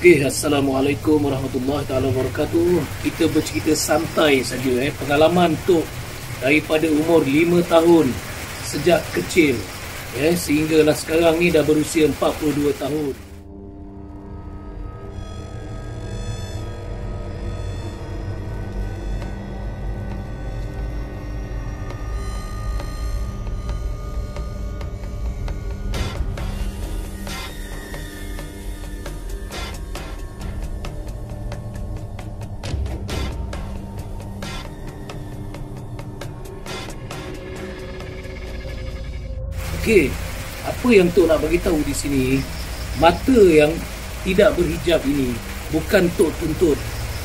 Okay, Assalamualaikum warahmatullahi taala wabarakatuh. Kita bercerita santai saja pengalaman untuk daripada umur 5 tahun sejak kecil sehinggalah sekarang ni dah berusia 42 tahun. Okey, apa yang Tok nak bagi tahu di sini, mata yang tidak berhijab ini bukan Tok tuntut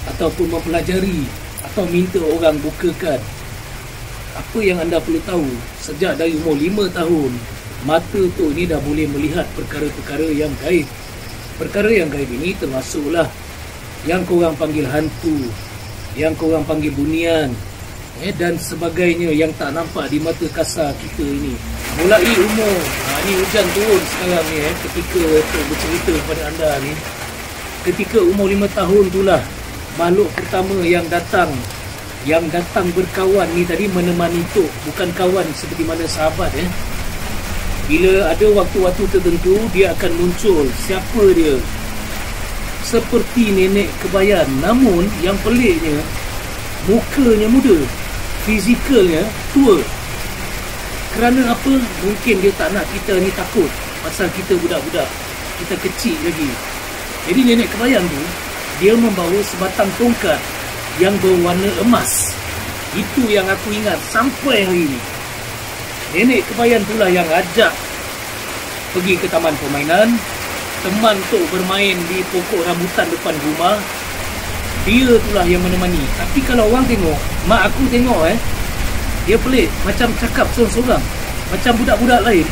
ataupun mempelajari atau minta orang bukakan. Apa yang anda perlu tahu, sejak dari umur 5 tahun, mata Tok ni dah boleh melihat perkara-perkara yang gaib. Perkara yang gaib ini termasuklah yang korang panggil hantu, yang korang panggil bunian, dan sebagainya yang tak nampak di mata kasar kita ini. Mulai umur, ni hujan turun sekarang ni ketika Tok bercerita kepada anda ni. Ketika umur 5 tahun itulah makhluk pertama yang datang berkawan ni tadi menemani Tok, bukan kawan seperti mana sahabat Bila ada waktu-waktu tertentu dia akan muncul. Siapa dia? Seperti nenek kebayan, namun yang peliknya mukanya muda, fizikalnya tua. Kerana apa? Mungkin dia tak nak kita ni takut pasal kita budak-budak, kita kecil lagi. Jadi nenek kebayan tu, dia membawa sebatang tongkat yang berwarna emas. Itu yang aku ingat sampai hari ni. Nenek kebayan pula yang ajak pergi ke taman permainan. Teman Tok bermain di pokok rambutan depan rumah. Dia itulah yang menemani. Tapi kalau orang tengok, mak aku tengok dia pelik, macam cakap seorang-seorang, macam budak-budak lain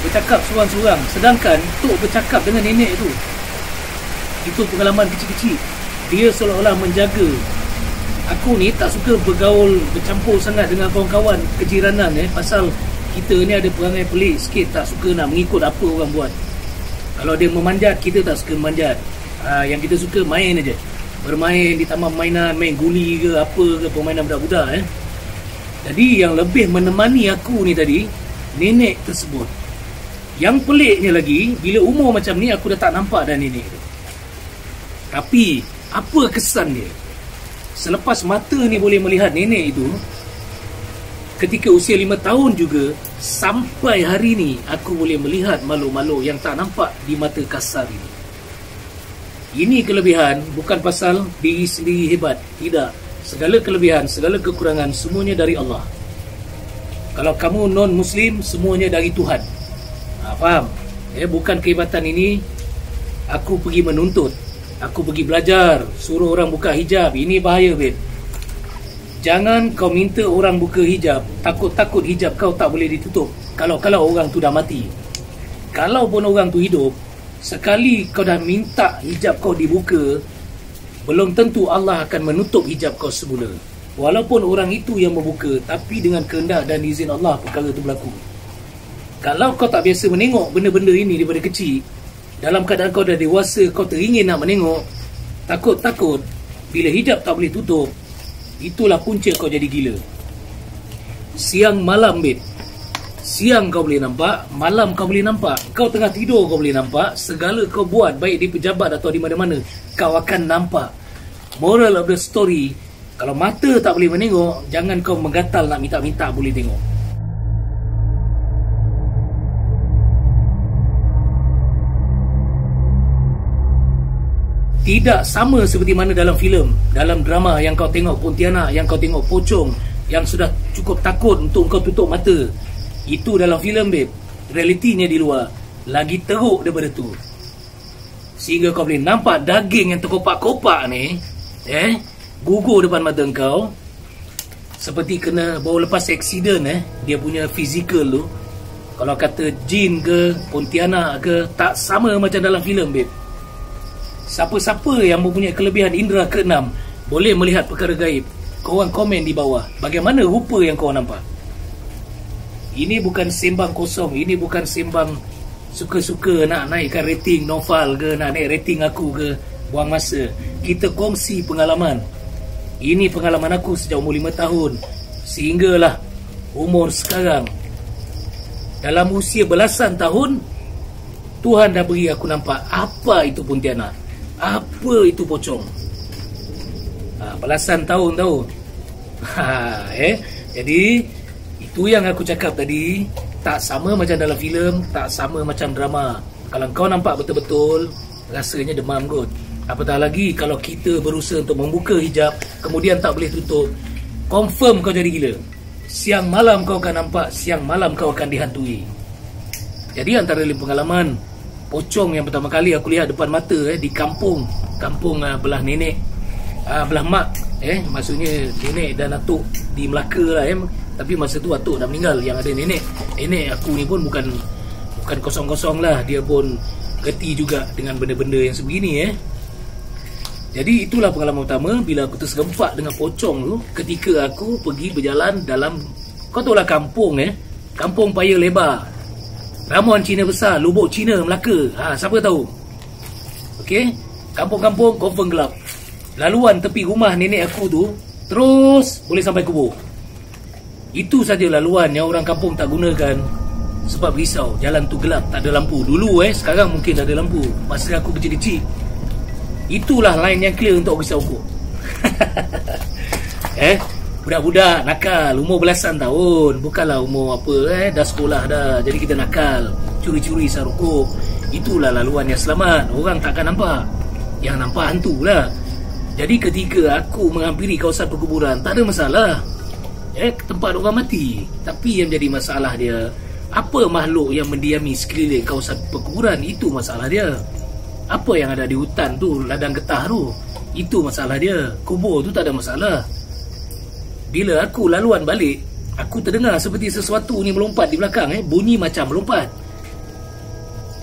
bercakap seorang-seorang, sedangkan Tok bercakap dengan nenek tu. Itu pengalaman kecil-kecil. Dia seolah-olah menjaga. Aku ni tak suka bergaul, bercampur sangat dengan kawan-kawan kejiranan pasal kita ni ada perangai pelik sikit, tak suka nak mengikut apa orang buat. Kalau dia memanjat, kita tak suka memanjat. Yang kita suka main aja, bermain di taman mainan, main guli ke apa ke, permainan budak-budak Jadi yang lebih menemani aku ni tadi, nenek tersebut. Yang peliknya lagi, bila umur macam ni aku dah tak nampak dah nenek tu. Tapi apa kesan dia? Selepas mata ni boleh melihat nenek itu, ketika usia 5 tahun juga, sampai hari ni aku boleh melihat makhluk-makhluk yang tak nampak di mata kasar ini. Ini kelebihan, bukan pasal diri sendiri hebat, tidak. Segala kelebihan, segala kekurangan, semuanya dari Allah. Kalau kamu non-Muslim, semuanya dari Tuhan. Faham? Bukan kehebatan ini aku pergi menuntut, aku pergi belajar, suruh orang buka hijab. Ini bahaya, babe. Jangan kau minta orang buka hijab, takut-takut hijab kau tak boleh ditutup. Kalau orang tu dah mati. Kalau pun orang tu hidup, sekali kau dah minta hijab kau dibuka, belum tentu Allah akan menutup hijab kau semula. Walaupun orang itu yang membuka, tapi dengan kehendak dan izin Allah perkara itu berlaku. Kalau kau tak biasa menengok benda-benda ini daripada kecil, dalam keadaan kau dah dewasa, kau teringin nak menengok, takut-takut bila hijab tak boleh tutup, itulah punca kau jadi gila. Siang malam, babe. Siang kau boleh nampak, malam kau boleh nampak. Kau tengah tidur kau boleh nampak. Segala kau buat, baik di pejabat atau di mana-mana, kau akan nampak. Moral of the story, kalau mata tak boleh menengok, jangan kau menggatal nak minta-minta boleh tengok. Tidak sama seperti mana dalam filem, dalam drama yang kau tengok Pontianak, yang kau tengok pocong, yang sudah cukup takut untuk kau tutup mata. Itu dalam filem, babe. Realitinya di luar lagi teruk daripada tu. Sehingga kau boleh nampak daging yang terkopak-kopak ni gugur depan mata kau, seperti kena baru lepas aksiden dia punya fizikal tu. Kalau kata jin ke Pontianak ke, tak sama macam dalam filem, babe. Siapa-siapa yang mempunyai kelebihan indera ke-6 boleh melihat perkara gaib. Korang komen di bawah, bagaimana rupa yang korang nampak. Ini bukan sembang kosong, ini bukan sembang suka-suka nak naikkan rating Noval ke, nak naik rating aku ke. buang masa. Kita kongsi pengalaman. Ini pengalaman aku sejak umur 5 tahun sehinggalah umur sekarang. Dalam usia belasan tahun, Tuhan dah beri aku nampak apa itu Pontianak, apa itu pocong. Belasan tahun tahu. Jadi itu yang aku cakap tadi, tak sama macam dalam filem, tak sama macam drama. Kalau kau nampak betul-betul, rasanya demam kot. Apatah lagi kalau kita berusaha untuk membuka hijab, kemudian tak boleh tutup, confirm kau jadi gila. Siang malam kau akan nampak, siang malam kau akan dihantui. Jadi antara lain pengalaman pocong yang pertama kali aku lihat depan mata di kampung belah nenek, belah mak, maksudnya nenek dan atuk di Melaka lah. Tapi masa tu atuk dah meninggal, yang ada nenek aku ni pun bukan kosong-kosong lah, dia pun gerti juga dengan benda-benda yang sebegini. Jadi itulah pengalaman pertama bila aku terserempak dengan pocong tu, ketika aku pergi berjalan dalam, kau tahu lah kampung kampung Paya Lebar, ramuan Cina besar, lubuk Cina Melaka. Siapa tahu? Okey, kampung-kampung confirm gelap. Laluan tepi rumah nenek aku tu terus boleh sampai kubur. Itu saja laluan yang orang kampung tak gunakan sebab risau jalan tu gelap, tak ada lampu. Dulu sekarang mungkin ada lampu. Masa aku kecil-kecil, itulah line yang clear untuk risau aku. Budak-budak nakal, umur belasan tahun, bukanlah umur apa, dah sekolah dah. Jadi kita nakal, curi-curi sarukuk. Itulah laluan yang selamat, orang takkan nampak. Yang nampak hantu lah. Jadi ketika aku menghampiri kawasan perkuburan, tak ada masalah, tempat orang mati. Tapi yang jadi masalah dia, apa makhluk yang mendiami sekeliling kawasan perkuburan, itu masalah dia. Apa yang ada di hutan tu, ladang getah tu, itu masalah dia. Kubur tu tak ada masalah. Bila aku laluan balik, aku terdengar seperti sesuatu ni melompat di belakang, bunyi macam melompat.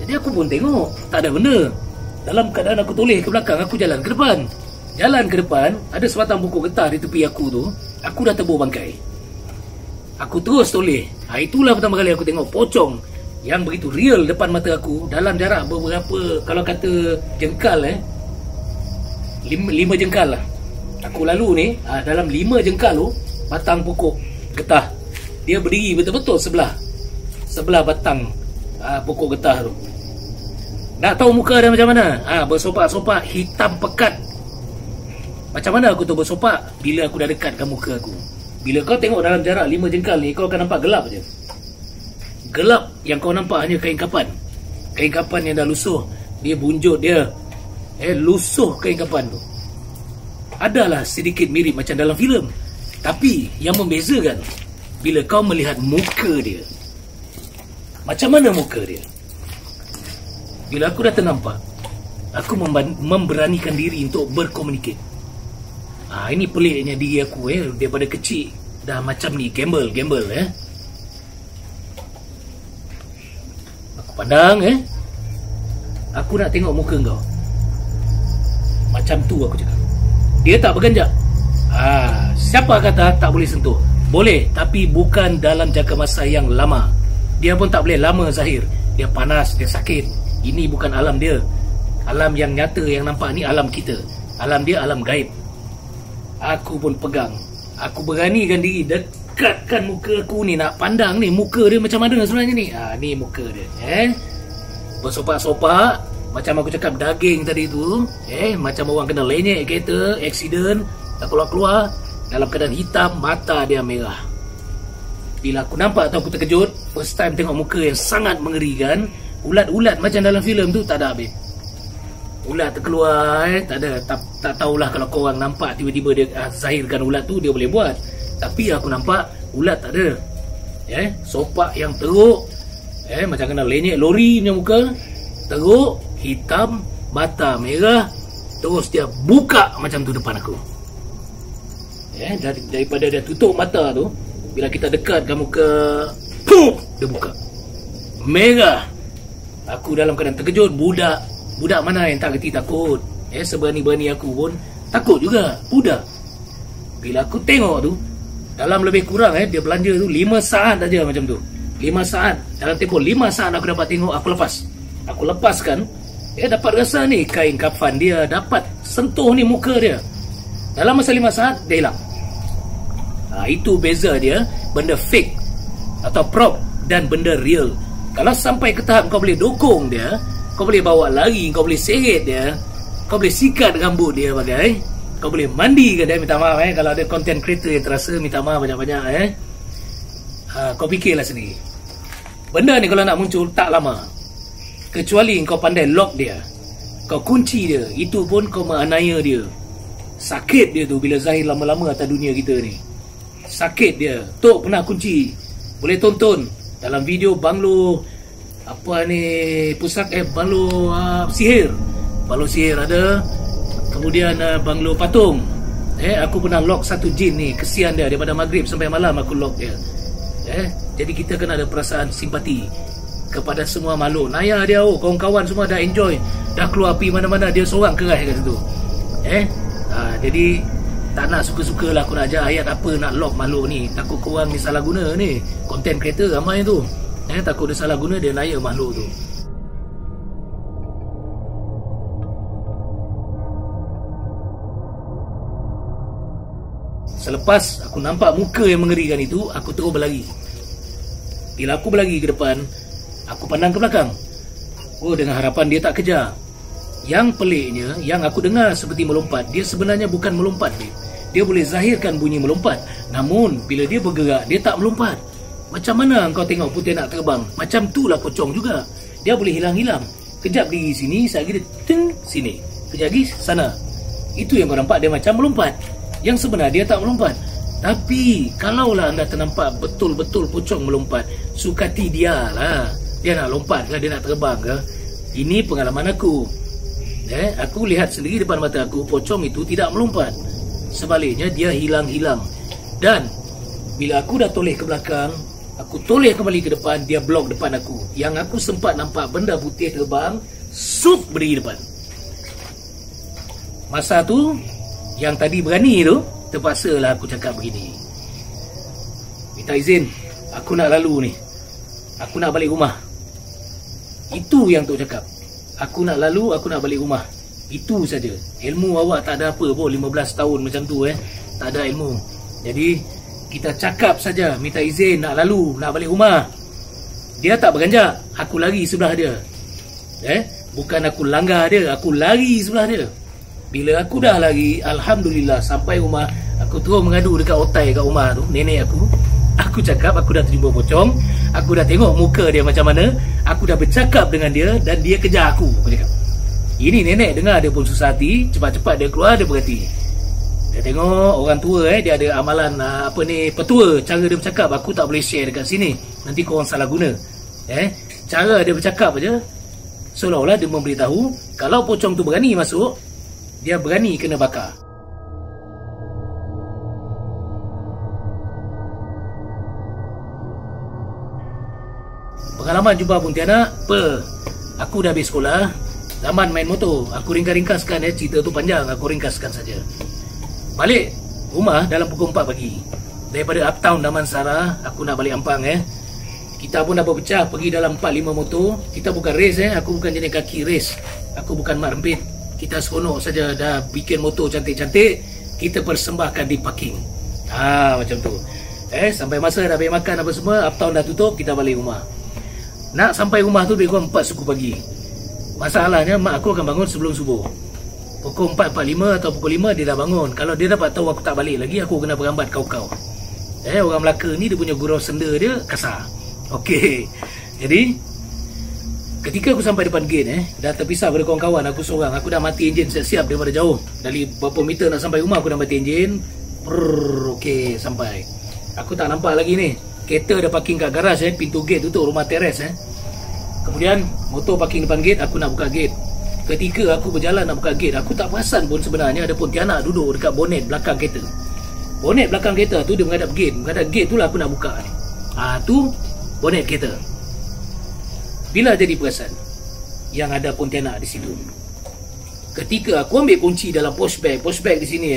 Jadi aku pun tengok, tak ada benda. Dalam keadaan aku toleh ke belakang, aku jalan ke depan. Jalan ke depan, ada sebatang pokok getah di tepi aku tu. Aku dah tebur bangkai. Aku terus toleh. Itulah pertama kali aku tengok pocong yang begitu real depan mata aku, dalam jarak beberapa, kalau kata jengkal, 5 jengkal lah. Aku lalu ni, dalam 5 jengkal tu, batang pokok getah, dia berdiri betul-betul sebelah batang pokok getah tu. Nak tahu muka dia macam mana? Bersopak-sopak, hitam pekat. Macam mana aku tahu bersopak? Bila aku dah dekatkan muka aku. Bila kau tengok dalam jarak 5 jengkal ni, kau akan nampak gelap je. Gelap yang kau nampak hanya kain kapan. Kain kapan yang dah lusuh. Dia bunjut dia, lusuh kain kapan tu. Adalah sedikit mirip macam dalam filem. Tapi yang membezakan, bila kau melihat muka dia. Macam mana muka dia? Bila aku dah ternampak, aku memberanikan diri untuk berkomunikasi. Ini peliknya diri aku, daripada kecil dah macam ni, gamble. Aku pandang, aku nak tengok muka kau. Macam tu aku cakap. Dia tak berganjak. Siapa kata tak boleh sentuh? Boleh, tapi bukan dalam jangka masa yang lama. Dia pun tak boleh lama Zahir. Dia panas, dia sakit. Ini bukan alam dia. Alam yang nyata yang nampak ni alam kita. Alam dia alam gaib. Aku pun pegang. Aku beranikan diri dekatkan muka aku ni, nak pandang ni muka dia macam mana sebenarnya ni. Ni muka dia, bersopak-sopak macam aku cakap, daging tadi tu, macam orang kena lenyek kereta, accident, tak keluar-keluar, dalam keadaan hitam, mata dia merah. Bila aku nampak tu aku terkejut. First time tengok muka yang sangat mengerikan. Ulat-ulat macam dalam filem tu tak ada habis. Ulat terkeluar, tak ada. Tak tahulah kalau korang nampak tiba-tiba dia zahirkan ulat tu, dia boleh buat. Tapi aku nampak ulat tak ada. Sopak yang teruk, macam kena lenyek lori punya muka. Teruk, hitam, mata merah. Terus dia buka macam tu depan aku. Daripada dia tutup mata tu, bila kita dekatkan muka, pum, dia buka. Merah. Aku dalam keadaan terkejut. Budak mana yang tak reti takut? Seberani-berani aku pun takut juga. Budak. Bila aku tengok tu, dalam lebih kurang dia belanja tu 5 saat aja macam tu. 5 saat. Dalam tempoh 5 saat aku dapat tengok, aku lepas. Aku lepaskan. Dia dapat rasa ni kain kafan dia, dapat sentuh ni muka dia. Dalam masa 5 saat, dia hilang. Itu beza dia, benda fake atau prop dan benda real. Kalau sampai ke tahap kau boleh dokong dia, kau boleh bawa lari, kau boleh seret dia, kau boleh sikat rambut dia bagai, kau boleh mandi ke dia, minta maaf kalau ada content creator yang terasa, minta maaf banyak-banyak kau fikirlah sendiri. Benda ni kalau nak muncul tak lama, kecuali kau pandai lock dia, kau kunci dia. Itu pun kau menganiaya dia. Sakit dia tu bila zahir lama-lama atas dunia kita ni. Sakit dia. Tok pernah kunci. Boleh tonton dalam video Banglo apa ni, Banglo sihir. Banglo sihir ada. Kemudian Banglo patung. Aku pernah lock satu jin ni. Kesian dia, daripada maghrib sampai malam aku lock dia. Jadi kita kena ada perasaan simpati kepada semua makhluk. Naya dia, kawan-kawan semua dah enjoy, dah keluar pergi mana-mana, dia seorang keras kat situ. Jadi tak nak suka-suka lah aku nak ajar ayat apa nak lock makhluk ni. Takut korang ni salah guna ni. Content creator ramai tu, takut dia salah guna, dia naya makhluk tu. Selepas aku nampak muka yang mengerikan itu, aku terus berlari. Bila aku berlari ke depan, aku pandang ke belakang. Dengan harapan dia tak kejar. Yang peliknya, yang aku dengar seperti melompat, dia sebenarnya bukan melompat. Dia boleh zahirkan bunyi melompat, namun bila dia bergerak, dia tak melompat. Macam mana kau tengok putih nak terbang? Macam tu lah pocong juga. Dia boleh hilang-hilang. Kejap pergi sini, sekejap lagi dia ting sini, kejap lagi sana. Itu yang kau nampak, dia macam melompat. Yang sebenar dia tak melompat. Tapi kalaulah anda ternampak betul-betul pocong melompat, sukati dia lah. Dia nak lompat ke, dia nak terbang ke? Ini pengalaman aku. Aku lihat sendiri depan mata aku, pocong itu tidak melompat. Sebaliknya dia hilang-hilang. Dan bila aku dah toleh ke belakang, aku toleh kembali ke depan, dia blok depan aku. Yang aku sempat nampak benda putih terbang, sup berdiri depan. Masa tu, yang tadi berani tu, terpaksalah aku cakap begini. Minta izin, aku nak lalu ni. Aku nak balik rumah. Itu yang Tok cakap. Aku nak lalu, aku nak balik rumah. Itu saja. Ilmu awak tak ada apa pun, 15 tahun macam tu tak ada ilmu. Jadi kita cakap saja, minta izin nak lalu, nak balik rumah. Dia tak berganjak, aku lari sebelah dia. Bukan aku langgar dia, aku lari sebelah dia. Bila aku dah lari, alhamdulillah sampai rumah, aku terus mengadu dekat otai kat rumah tu, nenek aku. Aku cakap aku dah terjumpa pocong, aku dah tengok muka dia macam mana, aku dah bercakap dengan dia dan dia kejar aku cakap. Ini nenek dengar dia pun susah hati, cepat-cepat dia keluar, dia berhati. Dia tengok orang tua dia ada amalan petua, cara dia bercakap aku tak boleh share dekat sini, nanti korang salah guna. Cara dia bercakap aja seolah-olah dia memberitahu kalau pocong tu berani masuk, dia berani kena bakar. Pengalaman jumpa Pontianak, aku dah habis sekolah, zaman main motor. Aku ringkas-ringkaskan cerita tu panjang, aku ringkaskan saja. Balik rumah dalam pukul 4 pagi. Daripada Uptown Damansara, aku nak balik Ampang. Kita pun dah berpecah pergi dalam 4-5 motor. Kita bukan race, aku bukan jenis kaki race. Aku bukan mak rempit. Kita seronok saja dah bikin motor cantik-cantik, kita persembahkan di parking. Macam tu. Sampai masa dah balik makan apa semua, Uptown dah tutup, kita balik rumah. Nak sampai rumah tu lebih kurang 4 suku pagi. Masalahnya mak aku akan bangun sebelum subuh. Pukul 4.45 atau pukul 5 dia dah bangun. Kalau dia dapat tahu aku tak balik lagi, aku kena berambat kau-kau. Orang Melaka ni dia punya gurau senda dia kasar. Okey. Jadi ketika aku sampai depan gate dah terpisah pada kawan-kawan, aku seorang. Aku dah mati enjin siap-siap daripada jauh. Dari berapa meter nak sampai rumah aku dah mati enjin. Okey, sampai. Aku tak nampak lagi ni. Kereta dah parking kat garaj pintu gate tutup, rumah teres Kemudian motor parking depan gate, aku nak buka gate. Ketika aku berjalan nak buka gate, aku tak perasan pun sebenarnya ada Pontianak duduk dekat bonet belakang kereta. Bonet belakang kereta tu dia menghadap gate. Menghadap gate tu lah aku nak buka ni. Tu bonet kereta. Bila jadi perasan yang ada Pontianak di situ. Ketika aku ambil kunci dalam posh bag di sini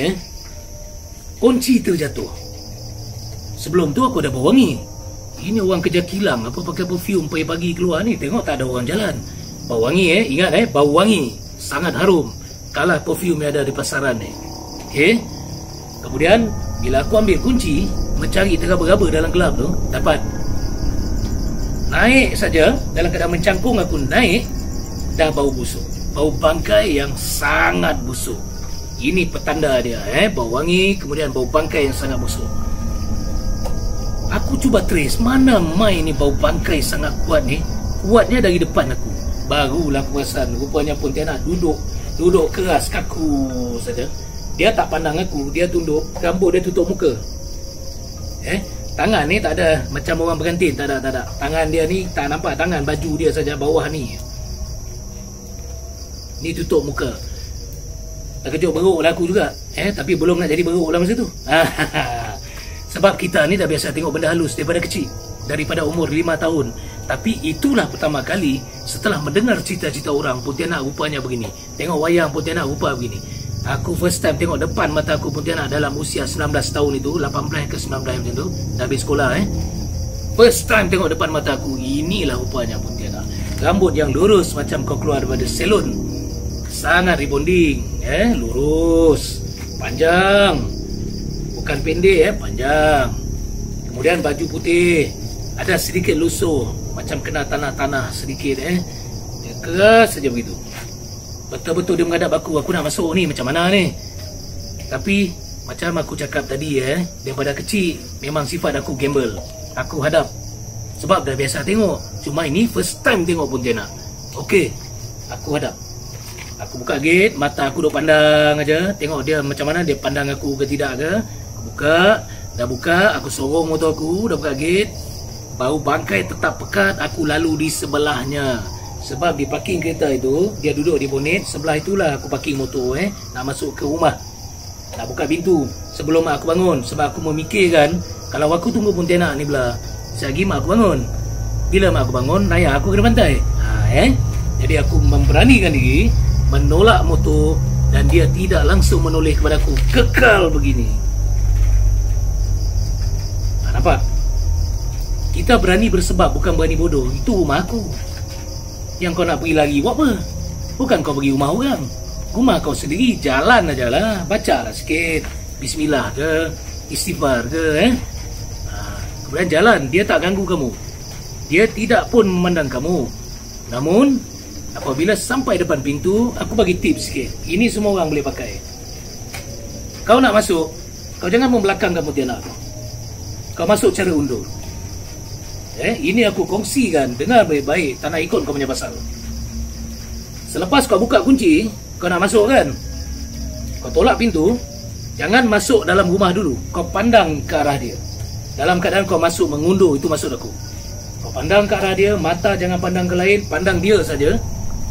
kunci terjatuh. Sebelum tu aku dah berwangi. Ini orang kerja kilang, apa pakai perfume pagi-pagi keluar ni, tengok tak ada orang jalan. Bau wangi ingat bau wangi. Sangat harum. Kalah perfume yang ada di pasaran ni. Okey. Kemudian bila aku ambil kunci, mencari teraba-raba dalam gelap tu, dapat. Naik saja, dalam keadaan mencangkung aku naik, dah bau busuk. Bau bangkai yang sangat busuk. Ini petanda dia, bau wangi, kemudian bau bangkai yang sangat busuk. Aku cuba trace mana mai ni bau bangkai sangat kuat ni. Kuatnya dari depan aku. Barulah aku perasan rupanya Pontianak duduk keras kaku saja. Dia tak pandang aku, dia tunduk, rambut dia tutup muka. Tangan ni tak ada macam orang bergantin, tak ada. Tangan dia ni tak nampak tangan, baju dia saja bawah ni. Ni tutup muka. Terkejut beruk lah aku juga. Tapi belum nak jadi beruk lah masa tu. Sebab kita ni dah biasa tengok benda halus daripada kecil. Daripada umur 5 tahun. Tapi itulah pertama kali setelah mendengar cerita-cerita orang, Pontianak rupanya begini. Tengok wayang Pontianak rupa begini. Aku first time tengok depan mata aku Pontianak dalam usia 19 tahun itu, 18 ke 19 macam tu, dah habis sekolah First time tengok depan mata aku, inilah rupanya Pontianak. Rambut yang lurus macam kau keluar daripada salon. Sangat rebonding, lurus, panjang. Bukan pendek, panjang. Kemudian baju putih, ada sedikit lusuh, macam kena tanah-tanah sedikit. Dia keras saja begitu. Betul-betul dia menghadap aku nak masuk ni macam mana ni. Tapi macam aku cakap tadi daripada kecil memang sifat aku gamble. Aku hadap sebab dah biasa tengok. Cuma ini first time tengok Pontianak. Okey, aku hadap. Aku buka gate, mata aku duk pandang aja, tengok dia macam mana dia pandang aku ke tidak ke. Aku buka, aku sorong motor aku, dah buka gate. Bau bangkai tetap pekat, aku lalu di sebelahnya. Sebab di parking kereta itu, dia duduk di bonet, sebelah itulah aku parking motor nak masuk ke rumah. Nak buka pintu sebelum mak aku bangun. Sebab aku memikirkan, kalau aku tunggu Pontianak ni belah, sekejap mak aku bangun. Bila mak aku bangun, naya aku kena pantai. Jadi aku memberanikan diri, menolak motor, dan dia tidak langsung menoleh kepada aku. Kekal begini. Nampak? Kita berani bersebab, bukan berani bodoh. Itu rumah aku. Yang kau nak pergi lagi buat apa? Bukan kau pergi rumah orang. Rumah kau sendiri, jalan aja lah. Baca lah sikit, bismillah ke, istighfar ke kemudian jalan. Dia tak ganggu kamu, dia tidak pun memandang kamu. Namun apabila sampai depan pintu, aku bagi tips sikit. Ini semua orang boleh pakai. Kau nak masuk, kau jangan membelakangkan Pontianak. Kau masuk cara undur. Ini aku kongsikan. Dengar baik-baik, tak nak ikut kau punya pasal. Selepas kau buka kunci, kau nak masuk kan, kau tolak pintu. Jangan masuk dalam rumah dulu. Kau pandang ke arah dia. Dalam keadaan kau masuk mengundur, itu maksud aku. Kau pandang ke arah dia, mata jangan pandang ke lain, pandang dia saja.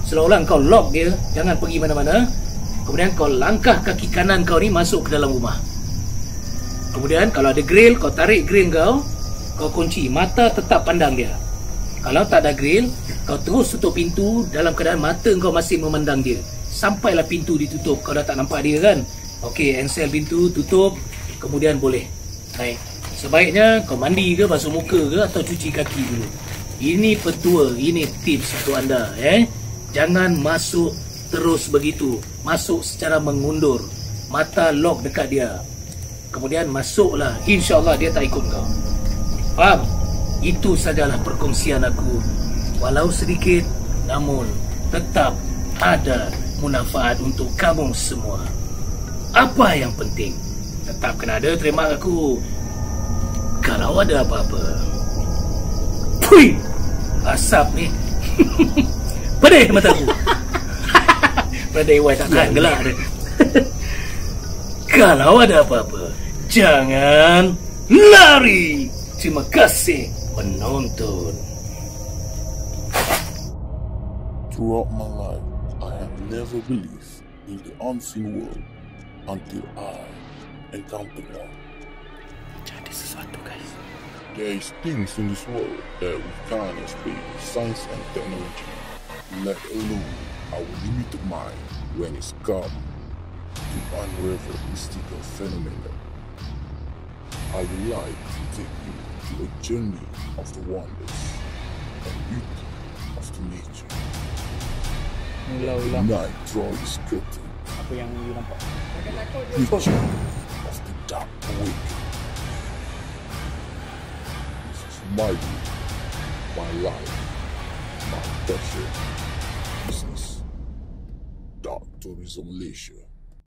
Seolah-olah kau lock dia, jangan pergi mana-mana. Kemudian kau langkah kaki kanan kau ni masuk ke dalam rumah. Kemudian kalau ada grill, kau tarik grill kau kunci, mata tetap pandang dia. Kalau tak ada grill, kau terus tutup pintu dalam keadaan mata kau masih memandang dia. Sampailah pintu ditutup, kau dah tak nampak dia kan. Okey, encel pintu, tutup. Kemudian boleh naik. Sebaiknya kau mandi ke, basuh muka ke, atau cuci kaki dulu. Ini petua, ini tips untuk anda. Jangan masuk terus begitu. Masuk secara mengundur. Mata lock dekat dia. Kemudian masuklah, insya-Allah dia tak ikut kau. Faham? Itu sajalah perkongsian aku. Walau sedikit, namun tetap ada manfaat untuk kamu semua. Apa yang penting? Tetap kena ada terima aku. Kalau ada apa-apa. Pui! Asap ni. Pedih mataku. Pedih wai tak tahan gelak dia. Kalau ada apa-apa, jangan lari. Terima kasih menonton. Throughout my life, I have never believed in the unseen world until I encountered one. Jadi sesuatu guys. There is things in this world that we can't explain with science and technology, let alone our limited mind when it's come to unravel mystical phenomena. I would like to take you to a journey of the wonders and beauty of the nature. Ulang-ulang. Night draw is curtain. Apa yang you nampak? Picture of the dark awakening. This is my view, my life, my passion. This is Dark Tourism Malaysia.